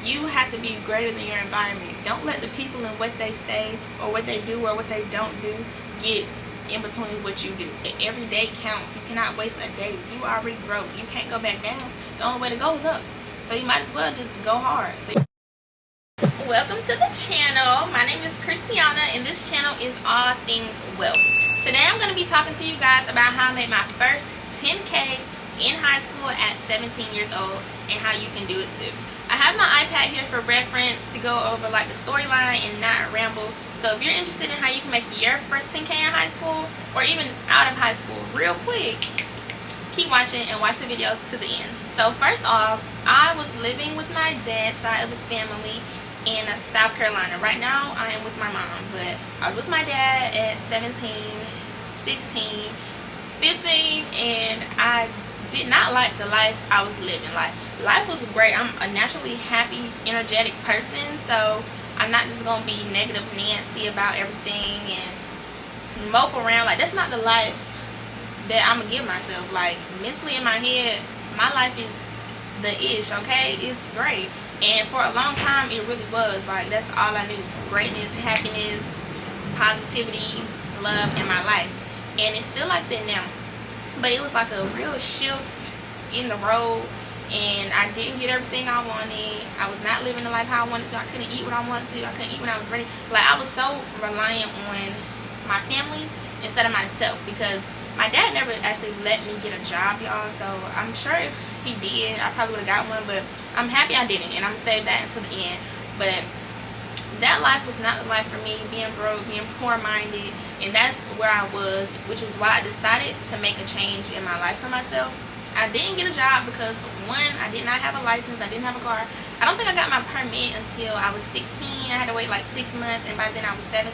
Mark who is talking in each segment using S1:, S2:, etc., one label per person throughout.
S1: You have to be greater than your environment. Don't let the people and what they say or what they do or what they don't do get in between what you do. Every day counts. You cannot waste a day. You already broke. You can't go back down. The only way to go is up. So you might as well just go hard. Welcome to the channel. My name is Christiana, and this channel is all things wealth. Today I'm going to be talking to you guys about how I made my first 10K in high school at 17 years old and how you can do it too. I have my iPad here for reference to go over like the storyline and not ramble. So if you're interested in how you can make your first 10K in high school or even out of high school real quick, keep watching and watch the video to the end. So first off, I was living with my dad's side of the family in South Carolina. Right now I am with my mom, but I was with my dad at 17, 16, 15, and I did not like the life I was living. Like, life was great. I'm a naturally happy, energetic person, so I'm not just gonna be negative Nancy about everything and mope around. Like, that's not the life that I'm gonna give myself. Like, mentally in my head, my life is the ish, okay? It's great. And for a long time, it really was. Like, that's all I knew. Greatness, happiness, positivity, love in my life. And it's still like that now. But it was like a real shift in the road, and I didn't get everything I wanted. I was not living the life how I wanted to. I couldn't eat what I wanted to. I couldn't eat when I was ready. Like, I was so reliant on my family instead of myself, because my dad never actually let me get a job, y'all. So I'm sure if he did, I probably would have got one, but I'm happy I didn't, and I'm gonna save that until the end. But that life was not the life for me, being broke, being poor-minded, and that's where I was, which is why I decided to make a change in my life for myself. I didn't get a job because, one, I did not have a license, I didn't have a car. I don't think I got my permit until I was 16. I had to wait like 6 months, and by then I was 17,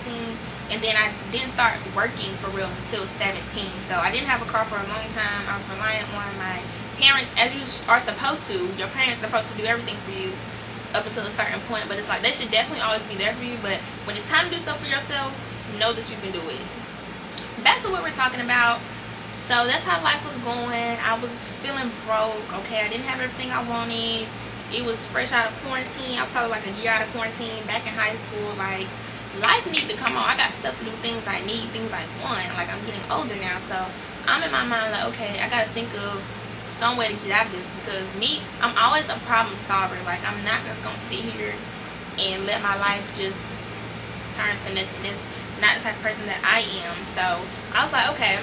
S1: and then I didn't start working for real until 17. So I didn't have a car for a long time. I was reliant on my parents, as you are supposed to. Your parents are supposed to do everything for you up until a certain point, but it's like they should definitely always be there for you. But when it's time to do stuff for yourself, know that you can do it. Back to what we're talking about. So that's how life was going. I was feeling broke, okay? I didn't have everything I wanted. It was fresh out of quarantine. I was probably like a year out of quarantine, back in high school. Like, life needed to come on. I got stuff to do, things I need, things I want. Like, I'm getting older now, so I'm in my mind like, okay, I gotta think of some way to get out of this, because me, I'm always a problem solver. Like, I'm not just gonna sit here and let my life just turn to nothing. It's not the type of person that I am. So I was like, okay,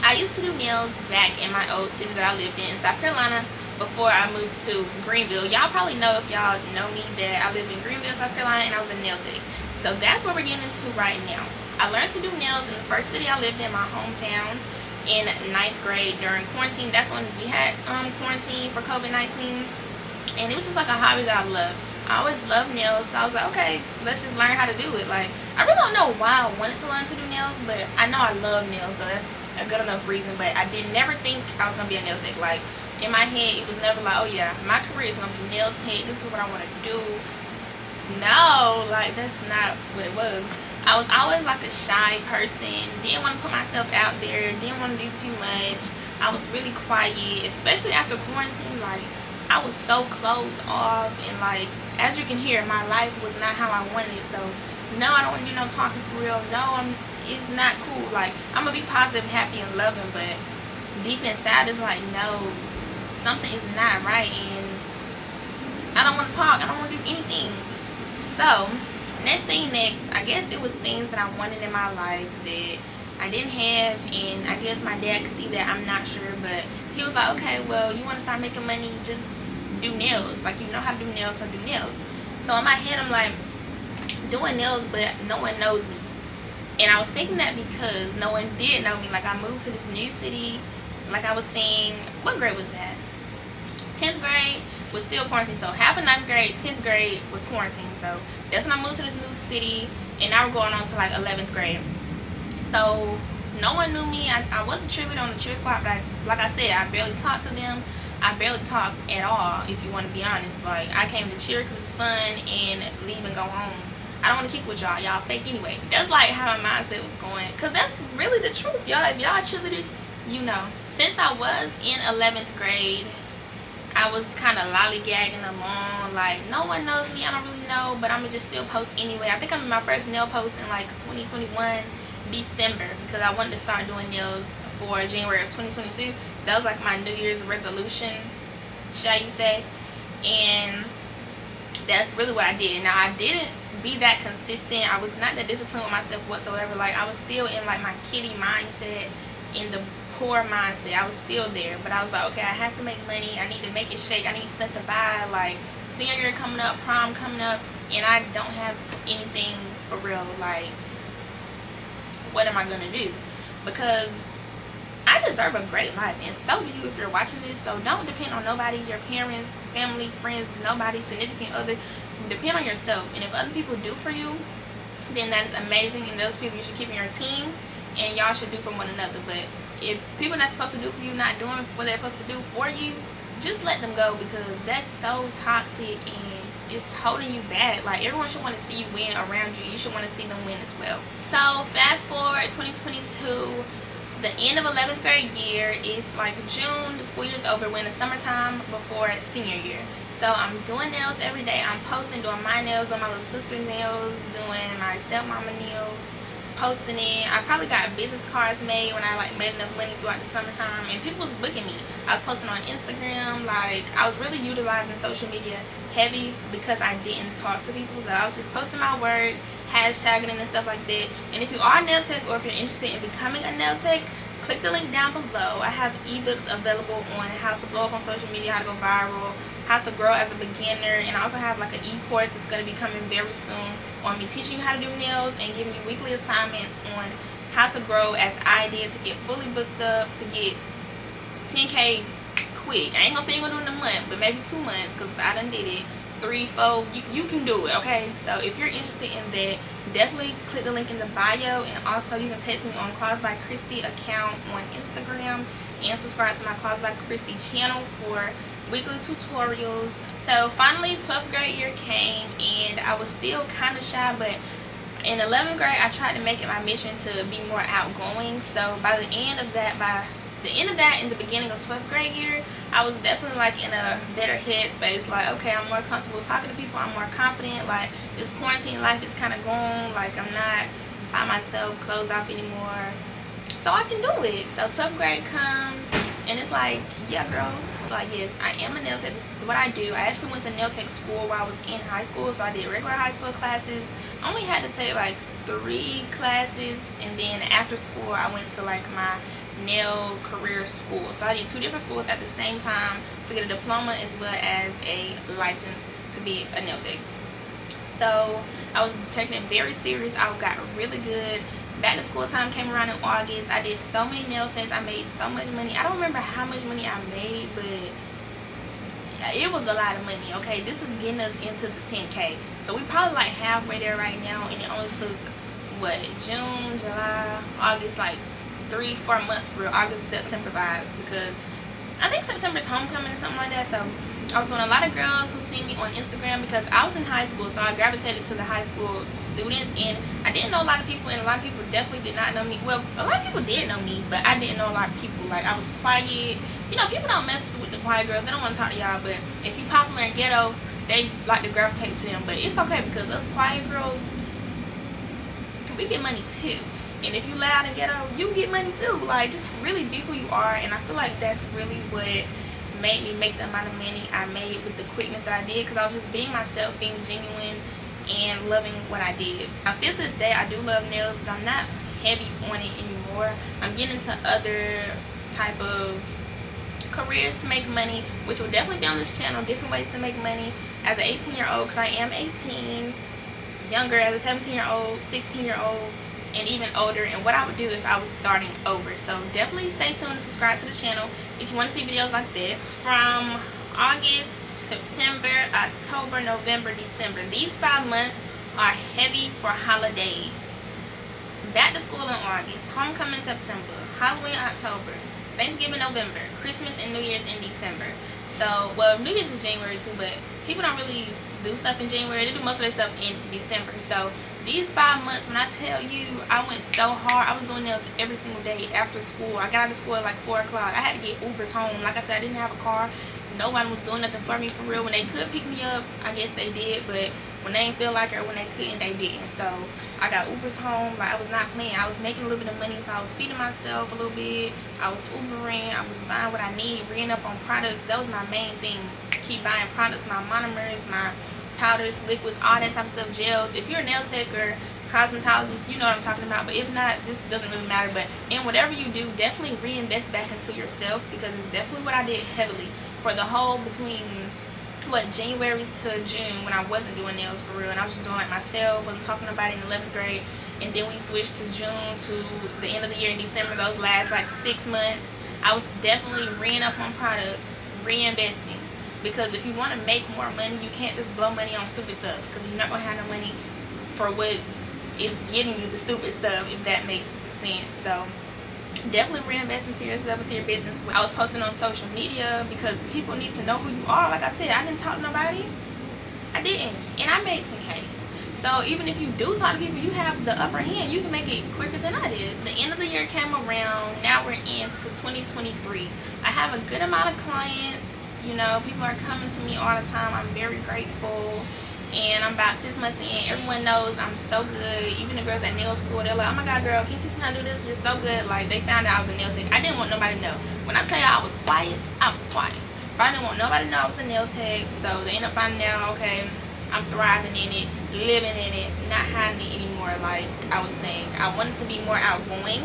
S1: I used to do nails back in my old city that I lived in South Carolina before I moved to Greenville. Y'all probably know, if y'all know me, that I lived in Greenville, South Carolina, and I was a nail tech. So that's what we're getting into right now. I learned to do nails in the first city I lived in, my hometown, in 9th grade during quarantine. That's when we had quarantine for COVID-19, and it was just like a hobby that I loved. I always loved nails, so I was like, okay, let's just learn how to do it. Like, I really don't know why I wanted to learn to do nails, but I know I love nails, so that's a good enough reason. But I did never think I was gonna be a nail tech. Like, in my head, it was never like, oh yeah, my career is gonna be nail tech, this is what I want to do. No, like, that's not what it was. I was always like a shy person, didn't want to put myself out there, didn't want to do too much. I was really quiet, especially after quarantine. Like, I was so closed off, and like, as you can hear, my life was not how I wanted it. So no, I don't want to do no talking for real. No, it's not cool. Like, I'm gonna be positive, happy, and loving, but deep inside it's like, no, something is not right, and I don't want to talk, I don't want to do anything. So next, I guess it was things that I wanted in my life that I didn't have, and I guess my dad could see that, I'm not sure, but he was like, okay, well, you want to start making money, just do nails. Like, you know how to do nails, so do nails. So in my head, I'm like, doing nails, but no one knows me. And I was thinking that because no one did know me. Like, I moved to this new city, like I was saying. What grade was that? 10th grade was still quarantine. So half of 9th grade, 10th grade was quarantine. So that's when I moved to this new city, and now we're going on to like 11th grade. So no one knew me. I was a cheerleader on the cheer squad, but like I said, I barely talked to them. I barely talked at all, if you want to be honest. Like, I came to cheer because it's fun, and leave and go home. I don't want to kick with y'all. Y'all fake anyway. That's like how my mindset was going, because that's really the truth, y'all. If y'all cheerleaders, you know. Since I was in 11th grade, I was kind of lollygagging along, like no one knows me, I don't really know, but I'm gonna just still post anyway. I think I'm in my first nail post in like 2021 December, because I wanted to start doing nails for January of 2022. That was like my New Year's resolution, shall you say, and that's really what I did. Now, I didn't be that consistent. I was not that disciplined with myself whatsoever. Like, I was still in like my kiddie mindset, in the poor mindset. I was still there, but I was like, okay, I have to make money. I need to make it shake. I need stuff to buy. Like, senior year coming up, prom coming up, and I don't have anything for real. Like, what am I gonna do? Because I deserve a great life, and so do you if you're watching this. So don't depend on nobody, your parents, family, friends, nobody, significant other. Depend on yourself. And if other people do for you, then that is amazing, and those people you should keep in your team, and y'all should do for one another. But if people not supposed to do for you not doing what they're supposed to do for you, just let them go, because that's so toxic and it's holding you back. Like, everyone should want to see you win around you. You should want to see them win as well. So fast forward 2022, the end of 11th grade year. Is like June, the school year's over. We're in the summertime before senior year. So I'm doing nails every day. I'm posting, doing my nails, doing my little sister's nails, doing my stepmama nails, posting it. I probably got business cards made when I like made enough money throughout the summertime, and people was booking me. I was posting on Instagram. Like, I was really utilizing social media heavy because I didn't talk to people. So I was just posting my work, hashtagging and stuff like that. And if you are a nail tech, or if you're interested in becoming a nail tech, click the link down below. I have ebooks available on how to blow up on social media, how to go viral, how to grow as a beginner, and I also have like an e-course that's going to be coming very soon on me teaching you how to do nails and giving you weekly assignments on how to grow as I did, to get fully booked up, to get 10K quick. I ain't gonna say you're gonna do it in a month, but maybe 2 months, because I done did it. 3, 4, you can do it, okay? So if you're interested in that, definitely click the link in the bio, and also you can text me on Claws by Christi account on Instagram, and subscribe to my Claws by Christi channel for weekly tutorials. So finally 12th grade year came, and I was still kind of shy, but in 11th grade I tried to make it my mission to be more outgoing. So by the end of that, in the beginning of 12th grade year, I was definitely like in a better headspace. Like, okay, I'm more comfortable talking to people, I'm more confident. Like, this quarantine life is kind of gone. Like, I'm not by myself, closed off anymore, so I can do it. So 12th grade comes, and it's like, yeah, girl, like, yes, I am a nail tech. This is what I do. I actually went to nail tech school while I was in high school, so I did regular high school classes. I only had to take like 3 classes, and then after school I went to like my nail career school. So I did 2 different schools at the same time to get a diploma as well as a license to be a nail tech. So I was taking it very serious. I got really good. Back to school time came around in August. I did so many nail sets. I made so much money. I don't remember how much money I made, but it was a lot of money. Okay, this is getting us into the 10K. So we probably like halfway there right now, and it only took what, June, July, August, like 3-4 months for August, September vibes, because I think September is homecoming or something like that. So I was doing a lot of girls who see me on Instagram, because I was in high school, so I gravitated to the high school students, and I didn't know a lot of people, and a lot of people definitely did not know me. Well, a lot of people did know me, but I didn't know a lot of people. Like, I was quiet. You know, people don't mess with the quiet girls. They don't want to talk to y'all, but if you popular in ghetto, they like to gravitate to them. But it's okay, because us quiet girls, we get money too. And if you loud and ghetto, you get money too. Like, just really be who you are. And I feel like that's really what made me make the amount of money I made with the quickness that I did, because I was just being myself, being genuine, and loving what I did. Now, still to this day, I do love nails, but I'm not heavy on it anymore. I'm getting into other type of careers to make money, which will definitely be on this channel. Different ways to make money as an 18-year-old, because I am 18, younger as a 17-year-old, 16-year-old, and even older, and what I would do if I was starting over. So definitely stay tuned and subscribe to the channel if you want to see videos like that. From August, September, October, November, December, these 5 months are heavy for holidays. Back to school in August, homecoming in September, Halloween October, Thanksgiving November, Christmas and New Year's in December. So, well, New Year's is January too, but people don't really do stuff in January. They do most of their stuff in December. So these 5 months, when I tell you, I went so hard. I was doing nails every single day after school. I got out of school at like 4 o'clock. I had to get Ubers home. Like I said, I didn't have a car. nobody was doing nothing for me for real. When they could pick me up, I guess they did, but when they didn't feel like it or when they couldn't, they didn't. So I got Ubers home. Like, I was not playing. I was making a little bit of money, so I was feeding myself a little bit. I was Ubering. I was buying what I need, reading up on products. That was my main thing. Keep buying products, my monomers, my powders, liquids, all that type of stuff, gels. If you're a nail tech or cosmetologist, you know what I'm talking about. But if not, this doesn't really matter. But in whatever you do, definitely reinvest back into yourself, because it's definitely what I did heavily for the whole between January to June, when I wasn't doing nails for real and I was just doing like myself, wasn't talking to nobody in 11th grade. And then we switched to June to the end of the year in December. Those last like 6 months, I was definitely reading up on products, reinvesting. Because if you want to make more money, you can't just blow money on stupid stuff, because you're not going to have no money for what is getting you the stupid stuff, if that makes sense. So definitely reinvest into yourself, into your business. I was posting on social media because people need to know who you are. Like I said, I didn't talk to nobody. I didn't. And I made 10K. So even if you do talk to people, you have the upper hand. You can make it quicker than I did. The end of the year came around. Now we're into 2023. I have a good amount of clients. You know, people are coming to me all the time. I'm very grateful. And I'm about 6 months in. Everyone knows I'm so good. Even the girls at nail school, they're like, oh my god, girl, can you teach me how to do this? You're so good. Like, they found out I was a nail tech. I didn't want nobody to know. When I tell you I was quiet, I was quiet. But I didn't want nobody to know I was a nail tech. So they end up finding out, okay, I'm thriving in it, living in it, not hiding it anymore. Like I was saying, I wanted to be more outgoing,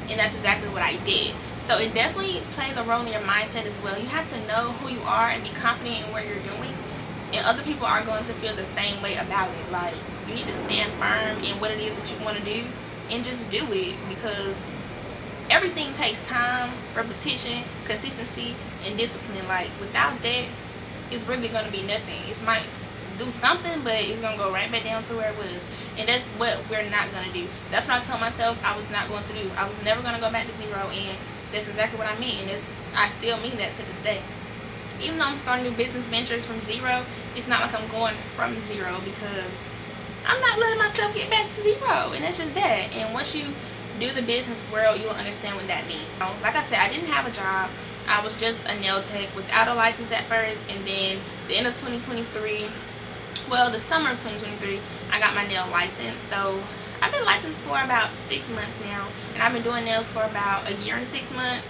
S1: and that's exactly what I did. So it definitely plays a role in your mindset as well. You have to know who you are and be confident in what you're doing. And other people are going to feel the same way about it. Like, you need to stand firm in what it is that you want to do and just do it, because everything takes time, repetition, consistency, and discipline. Like, without that, it's really going to be nothing. It might do something, but it's going to go right back down to where it was. And that's what we're not going to do. That's what I told myself I was not going to do. I was never going to go back to zero, and that's exactly what I mean. And I still mean that to this day. Even though I'm starting new business ventures from zero, it's not like I'm going from zero, because I'm not letting myself get back to zero, and that's just that. And once you do the business world, you'll understand what that means. So, like I said, I didn't have a job. I was just a nail tech without a license at first, and then the end of 2023, well, the summer of 2023, I got my nail license. So I've been licensed for about 6 months now, and I've been doing nails for about a year and 6 months,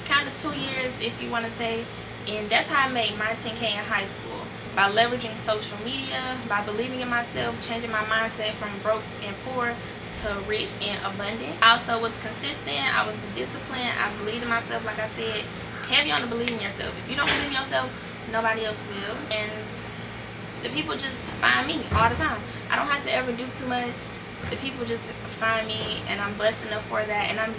S1: kind of 2 years if you want to say. And that's how I made my 10K in high school, by leveraging social media, by believing in myself, changing my mindset from broke and poor to rich and abundant. I also was consistent. I was disciplined. I believed in myself, like I said. Heavy on the believing in yourself. If you don't believe in yourself, nobody else will. And the people just find me all the time. I don't have to ever do too much. The people just find me, and I'm blessed enough for that. And I'm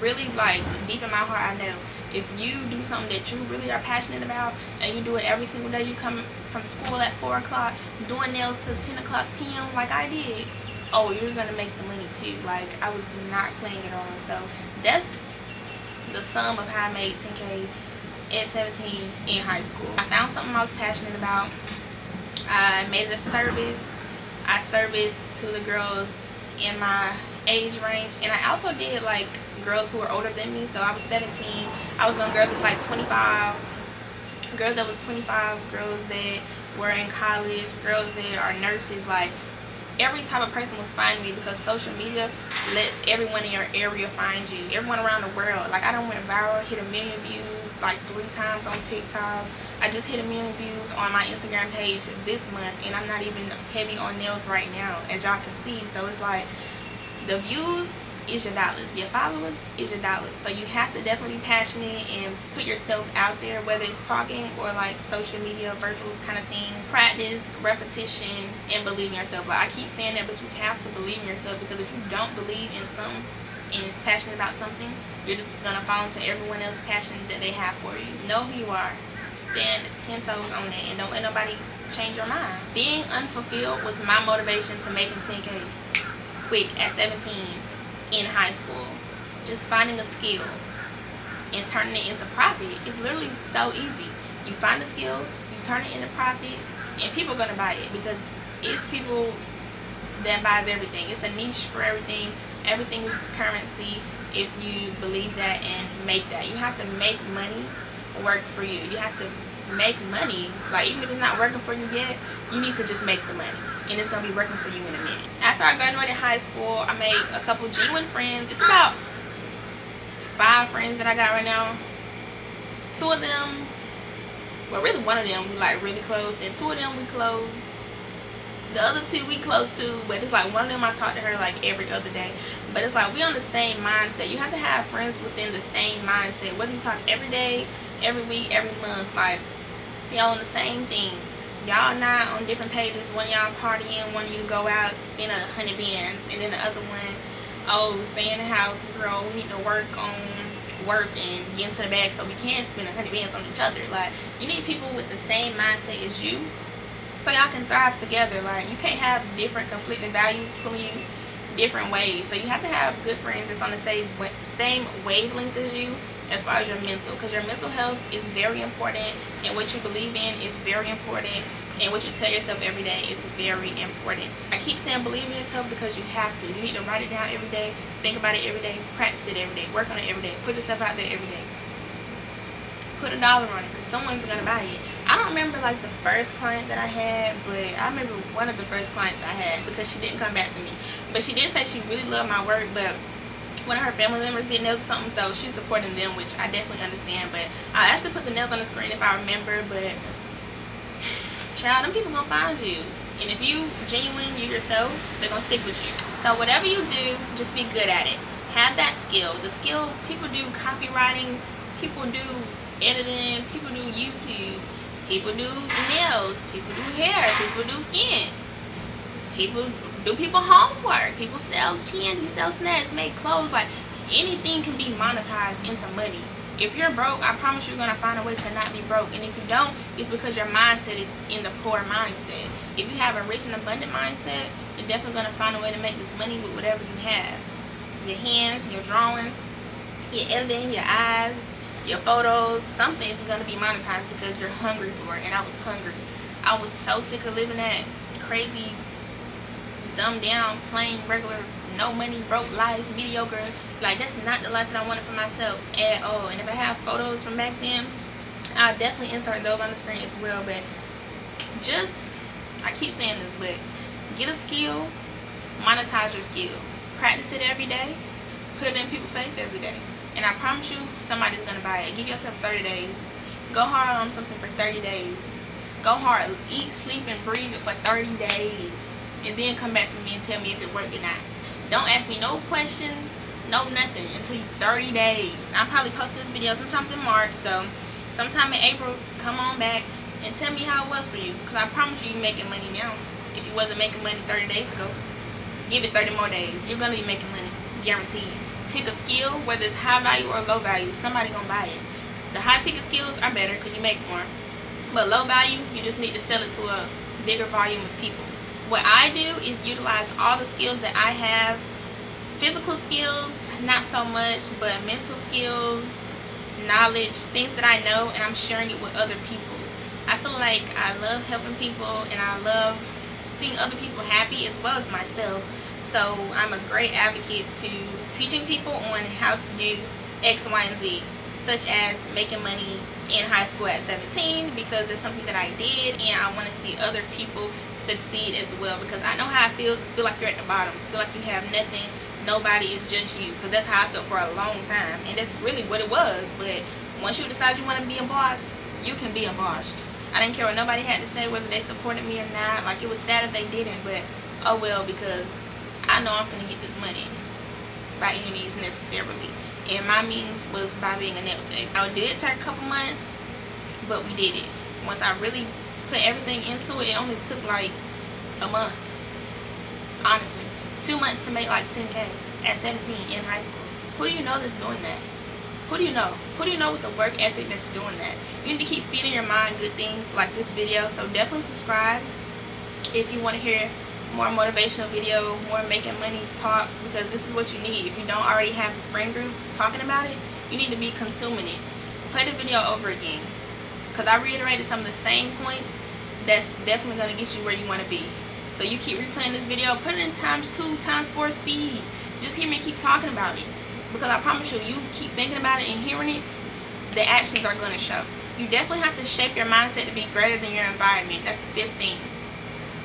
S1: really, like, deep in my heart, I know if you do something that you really are passionate about, and you do it every single day, you come from school at 4 o'clock, doing nails till 10 o'clock p.m. like I did, oh, you're gonna make the money too. Like, I was not playing at all. So that's the sum of how I made 10K at 17 in high school. I found something I was passionate about. I made it a service. I serviced to the girls in my age range, and I also did like girls who were older than me. So I was 17. I was doing girls that's like 25, girls that was 25, girls that were in college, girls that are nurses. Like, every type of person was finding me, because social media lets everyone in your area find you, everyone around the world. Like, I done went viral, hit 1 million views like 3 times on TikTok. I just hit 1 million views on my Instagram page this month, and I'm not even heavy on nails right now, as y'all can see. So it's like, the views is your dollars, your followers is your dollars. So you have to definitely be passionate and put yourself out there, whether it's talking or like social media, virtual kind of thing. Practice, repetition, and believe in yourself. Like, I keep saying that, but you have to believe in yourself, because if you don't believe in something and is passionate about something, you're just gonna fall into everyone else's passion that they have for you. Know who you are. Stand 10 toes on that, and don't let nobody change your mind. Being unfulfilled was my motivation to making 10K quick at 17 in high school. Just finding a skill and turning it into profit. It's literally so easy. You find a skill, you turn it into profit, and people are gonna buy it, because it's people that buys everything. It's a niche for everything. Everything is currency if you believe that and make that. You have to make money work for you. You have to make money. Like, even if it's not working for you yet, you need to just make the money, and it's gonna be working for you in a minute. After I graduated high school, I made a couple genuine friends. It's about 5 friends that I got right now. 2 of them, well, really 1 of them we like really close, and 2 of them we close. The other 2 we close to, but it's like 1 of them I talk to her like every other day. But it's like we on the same mindset. You have to have friends within the same mindset. Whether you talk every day, every week, every month, like y'all on the same thing. Y'all not on different pages. One of y'all partying, one of you go out, spend 100 bands, and then the other one, oh, stay in the house, girl, we need to work and get into the bag so we can spend 100 bands on each other. Like, you need people with the same mindset as you, so y'all can thrive together. Like, you can't have different conflicting values pulling you different ways. So you have to have good friends that's on the same wavelength as you as far as your mental, because your mental health is very important, and what you believe in is very important, and what you tell yourself every day is very important. I keep saying believe in yourself because you have to. You need to write it down every day, think about it every day, practice it every day, work on it every day, put yourself out there every day. Put $1 on it, because someone's gonna buy it. I don't remember like the first client that I had, but I remember one of the first clients I had, because she didn't come back to me. But she did say she really loved my work, but one of her family members did nails or something, so she's supporting them, which I definitely understand. But I actually put the nails on the screen if I remember, but child, them people gonna find you. And if you genuine, you yourself, they're gonna stick with you. So whatever you do, just be good at it. Have that skill. The skill, people do copywriting, people do editing, people do YouTube, people do nails, people do hair, people do skin, people do homework, people sell candy, sell snacks, make clothes. Like, anything can be monetized into money. If you're broke, I promise you're gonna find a way to not be broke. And if you don't, it's because your mindset is in the poor mindset. If you have a rich and abundant mindset, you're definitely gonna find a way to make this money with whatever you have. Your hands, your drawings, your editing, your eyes, your photos, something is gonna be monetized because you're hungry for it. And I was hungry. I was so sick of living that crazy, dumbed down, plain, regular, no money, broke life, mediocre. Like, that's not the life that I wanted for myself at all. And if I have photos from back then, I'll definitely insert those on the screen as well. But just, I keep saying this, but get a skill, monetize your skill, practice it every day, put it in people's face every day, and I promise you somebody's gonna buy it. Give yourself 30 days. Go hard on something for 30 days. Go hard, eat, sleep, and breathe it for 30 days, and then come back to me and tell me if it worked or not. Don't ask me no questions, no nothing until 30 days. I'll probably post this video sometimes in March, so sometime in April, come on back and tell me how it was for you, because I promise you, you're making money now. If you wasn't making money 30 days ago, give it 30 more days. You're gonna be making money, guaranteed. Pick a skill, whether it's high value or low value, somebody gonna buy it. The high ticket skills are better because you make more, but low value, you just need to sell it to a bigger volume of people. What I do is utilize all the skills that I have. Physical skills, not so much, but mental skills, knowledge, things that I know, and I'm sharing it with other people. I feel like I love helping people, and I love seeing other people happy as well as myself. So I'm a great advocate to teaching people on how to do X, Y, and Z, such as making money in high school at 17, because it's something that I did, and I want to see other people succeed as well, because I know how it feels to feel like you're at the bottom, feel like you have nothing, nobody, is just you, because that's how I felt for a long time, and that's really what it was. But once you decide you want to be a boss, you can be a boss. I didn't care what nobody had to say, whether they supported me or not. Like, it was sad if they didn't, but oh well, because I know I'm gonna get this money by any means necessarily, and my means was by being a nail tech. Now, it did take a couple months, but we did it. Once I really put everything into it, it only took like a month, honestly. 2 months to make like 10K at 17 in high school. Who do you know that's doing that? Who do you know? Who do you know with the work ethic that's doing that? You need to keep feeding your mind good things like this video, so definitely subscribe if you want to hear more motivational video, more making money talks, because this is what you need. If you don't already have friend groups talking about it, you need to be consuming it. Play the video over again, because I reiterated some of the same points that's definitely going to get you where you want to be. So you keep replaying this video, put it in ×2, ×4 speed. Just hear me keep talking about it, because I promise you, you keep thinking about it and hearing it, the actions are going to show. You definitely have to shape your mindset to be greater than your environment. That's the fifth thing.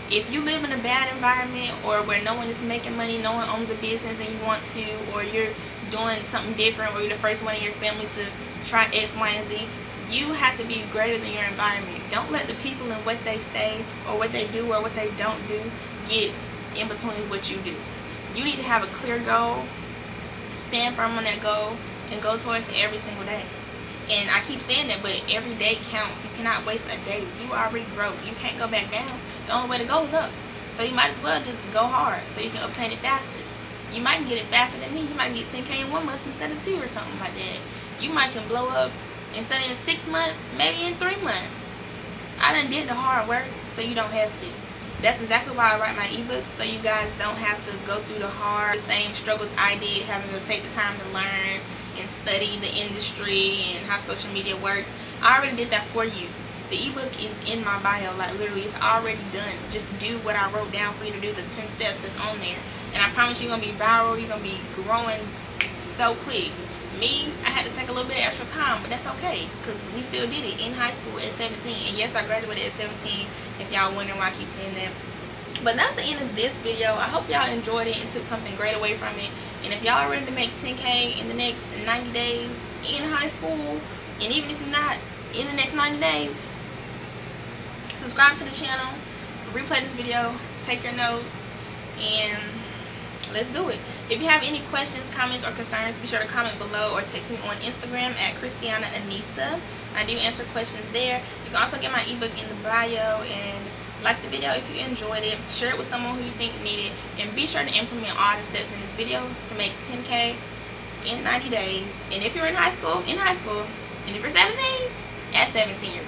S1: If you live in a bad environment, or where no one is making money, no one owns a business and you want to, or you're doing something different, or you're the first one in your family to try X, Y, and Z, you have to be greater than your environment. Don't let the people and what they say or what they do or what they don't do get in between what you do. You need to have a clear goal, stand firm on that goal, and go towards it every single day. And I keep saying that, but every day counts. You cannot waste a day. You already broke. You can't go back down. The only way to go is up. So you might as well just go hard so you can obtain it faster. You might get it faster than me. You might get 10K in 1 month instead of 2 or something like that. You might can blow up instead of in 6 months, maybe in 3 months. I done did the hard work, so you don't have to. That's exactly why I write my ebooks, so you guys don't have to go through the same struggles I did, having to take the time to learn and study the industry and how social media works. I already did that for you. The ebook is in my bio, like literally it's already done. Just do what I wrote down for you to do, the 10 steps that's on there. And I promise you're going to be viral, you're going to be growing so quick. Me, I had to take a little bit of extra time, but that's okay, because we still did it in high school at 17. And yes, I graduated at 17, if y'all wondering why I keep saying that. But that's the end of this video. I hope y'all enjoyed it and took something great away from it. And if y'all are ready to make 10K in the next 90 days in high school, and even if you're not in the next 90 days, subscribe to the channel, replay this video, take your notes, and let's do it. If you have any questions, comments, or concerns, be sure to comment below or text me on Instagram at Christiana Anissa. I do answer questions there. You can also get my ebook in the bio, and like the video if you enjoyed it. Share it with someone who you think need it, and be sure to implement all the steps in this video to make 10K in 90 days. And if you're in high school, and if you're 17, at 17 years old.